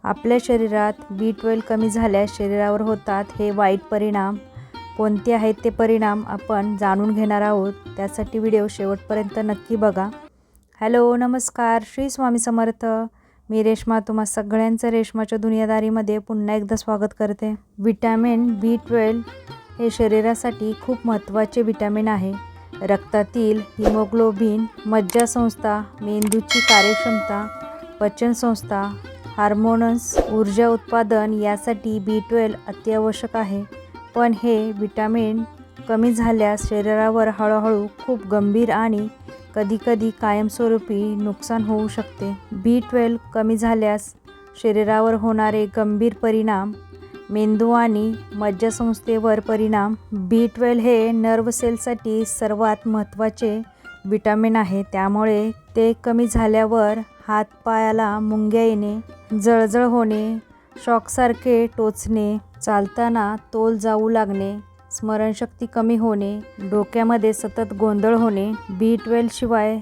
आपल्या शरीरात B12 कमी झाल्यास शरीरावर होतात हे वाईट परिणाम कोणते आहेत ते परिणाम आपण जाणून घेणार आहोत। त्यासाठी व्हिडिओ शेवटपर्यंत नक्की बघा। हॅलो नमस्कार, श्री स्वामी समर्थ। मी रेश्मा तुम्हा सगळ्यांचं रेश्माच्या दुनियादारीमध्ये पुन्हा एकदा स्वागत करते। विटॅमिन B12 हे शरीरासाठी खूप महत्त्वाचे विटॅमिन आहे। रक्तातील हिमोग्लोबिन, मज्जासंस्था, मेंदूची कार्यक्षमता, पचनसंस्था, हार्मोन्स, ऊर्जा उत्पादन यासाठी B12 अत्यावश्यक आहे। पण हे विटॅमिन कमी झाल्यास शरीरावर हळूहळू खूप गंभीर आणि कधीकधी कायमस्वरूपी नुकसान होऊ शकते। B12 कमी झाल्यास शरीरावर होणारे गंभीर परिणाम, मेंदू आणि मज्जासंस्थेवर परिणाम। B12 हे नर्व्ह सेलसाठी सर्वात महत्त्वाचे विटॅमिन आहे, त्यामुळे ते कमी झाल्यावर हात-पायाला मुंग्या येणे, जळजळ होणे, शॉकसारखे टोचणे, चालताना तोल जाऊ लागणे, स्मरणशक्ती कमी होणे, डोक्यामध्ये सतत गोंधळ होणे। B12 शिवाय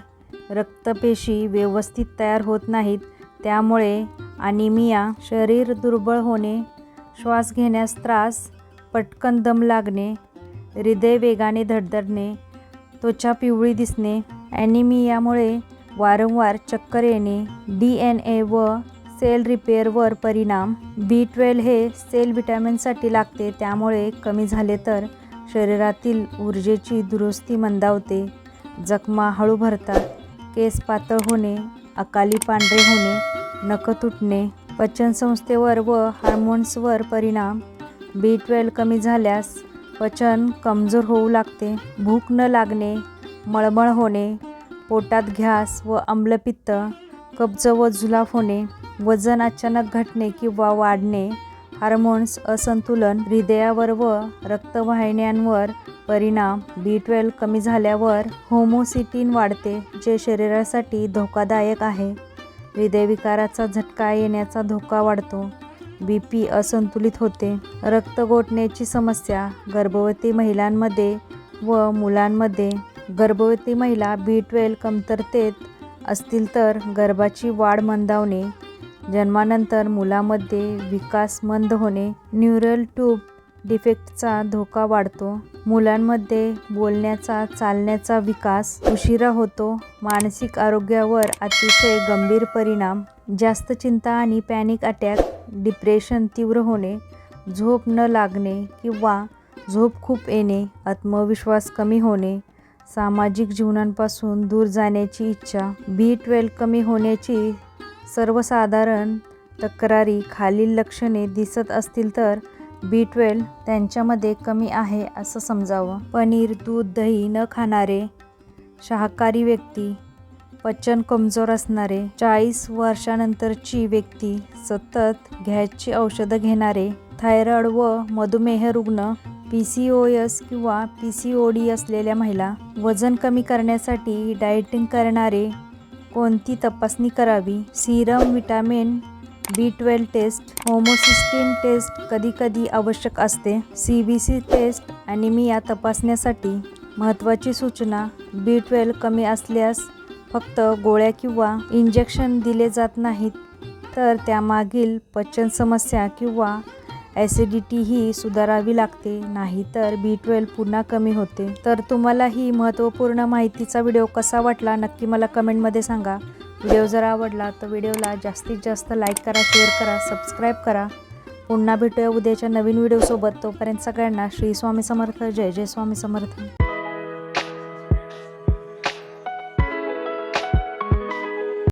रक्तपेशी व्यवस्थित तयार होत नाहीत, त्यामुळे ॲनिमिया, शरीर दुर्बळ होणे, श्वास घेण्यास त्रास, पटकन दम लागणे, हृदय वेगाने धडधडणे, त्वचा पिवळी दिसणे। ॲनिमियामुळे वारंवार चक्कर येणे, DNA व सेल रिपेअरवर परिणाम। B12 हे सेल विटॅमिनसाठी लागते, त्यामुळे कमी झाले तर शरीरातील ऊर्जेची दुरुस्ती मंदावते, जखमा हळू भरतात, केस पातळ होणे, अकाली पांढरे होणे, नख तुटणे, पचनसंस्थेवर व हार्मोन्सवर परिणाम। B12 कमी झाल्यास पचन कमजोर होऊ लागते, भूक न लागणे, मळमळ होणे, पोटात गॅस व आम्लपित्त, कब्ज व जुलाब होणे, वजन अचानक घटणे किंवा वाढणे, हार्मोन्स असंतुलन, हृदयावर व रक्तवाहिन्यांवर परिणाम। B12 कमी झाल्यावर होमोसिस्टीन वाढते, जे शरीरासाठी धोकादायक आहे। हृदयविकाराचा झटका येण्याचा धोका वाढतो, BP असंतुलित होते, रक्त गोठण्याची समस्या गर्भवती महिलांमध्ये व मुलांमध्ये। गर्भवती महिला B12 कमतरतेत असतील तर गर्भाची वाढ मंदावणे, जन्मानंतर मुलामध्ये विकास मंद होणे, न्यूरल ट्यूब डिफेक्टचा धोका वाढतो, मुलांमध्ये बोलण्याचा चालण्याचा विकास उशिरा होतो। मानसिक आरोग्यावर अतिशय गंभीर परिणाम, जास्त चिंता आणि पॅनिक अटॅक, डिप्रेशन तीव्र होणे, झोप न लागणे किंवा झोप खूप येणे, आत्मविश्वास कमी होणे, सामाजिक जीवनापासून दूर जाण्याची इच्छा। B12 कमी होण्याची सर्वसाधारण तक्रारी खालील लक्षणे दिसत असतील तर B12 त्यांच्यामध्ये कमी आहे असं समजावं। पनीर, दूध, दही न खाणारे, शाकाहारी व्यक्ती, पचन कमजोर असणारे, 40 वर्षानंतरची व्यक्ती, सतत गॅसची औषधं घेणारे, थायरॉइड व मधुमेह रुग्ण, PCOS किंवा PCOD असलेल्या महिला, वजन कमी करण्यासाठी डाएटिंग करणारे। कोणती तपासणी करावी? Serum vitamin B12 test, homocysteine test कधीकधी आवश्यक असते, CBC टेस्ट ॲनिमिया तपासण्यासाठी। महत्त्वाची सूचना: B12 कमी असल्यास फक्त गोळ्या किंवा इंजेक्शन दिले जात नाहीत, तर त्यामागील पचन समस्या किंवा ॲसिडिटी ही सुधारावी लागते, नाहीतर B12 पुन्हा कमी होते। तर तुम्हाला ही महत्त्वपूर्ण माहितीचा व्हिडिओ कसा वाटला नक्की मला कमेंटमध्ये सांगा। व्हिडिओ जर आवडला तर व्हिडिओला जास्तीत जास्त लाईक करा, शेअर करा, सबस्क्राईब करा। पुन्हा भेटूया उद्याच्या नवीन व्हिडिओसोबत। तोपर्यंत सगळ्यांना श्री स्वामी समर्थ। जय जय स्वामी समर्थ।